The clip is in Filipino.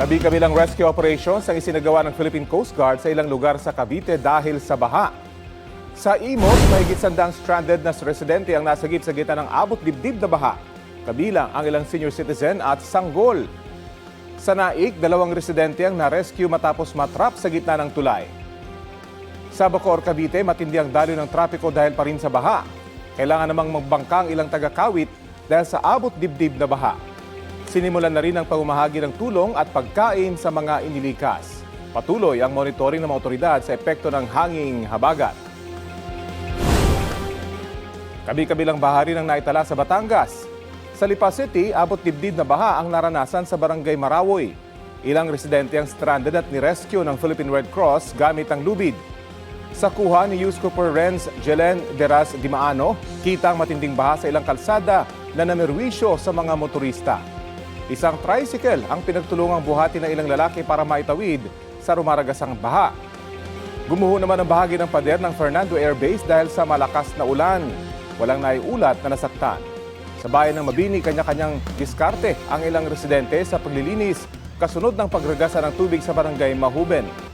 Kabi-kabilang rescue operations ang isinagawa ng Philippine Coast Guard sa ilang lugar sa Cavite dahil sa baha. Sa Imos, mahigit 100 stranded na residente ang nasagip sa gitna ng abot dibdib na baha. Kabilang ang ilang senior citizen at sanggol. Sa Naik, 2 residente ang na-rescue matapos matrap sa gitna ng tulay. Sa Bacoor, Cavite, matindi ang daloy ng trapiko dahil pa rin sa baha. Kailangan namang magbangkang ilang taga-Kawit dahil sa abot dibdib na baha. Sinimulan na rin ang pamamahagi ng tulong at pagkain sa mga inilikas. Patuloy ang monitoring ng mga otoridad sa epekto ng hanging habagat. Kabi-kabilang baha rin ang naitala sa Batangas. Sa Lipa City, abot dibdib na baha ang naranasan sa Barangay Marawoy. Ilang residente ang stranded at ni-rescue ng Philippine Red Cross gamit ang lubid. Sa kuha ni News Cooper Renz Jelen Deras Dimaano, kita ang matinding baha sa ilang kalsada na namerwisyo sa mga motorista. Isang tricycle ang pinagtulungang buhati ng ilang lalaki para maitawid sa rumaragasang baha. Gumuho naman ang bahagi ng pader ng Fernando Air Base dahil sa malakas na ulan. Walang naiulat na nasaktan. Sa bayan ng Mabini, kanya-kanyang diskarte ang ilang residente sa paglilinis kasunod ng pagragasa ng tubig sa barangay Mahuben.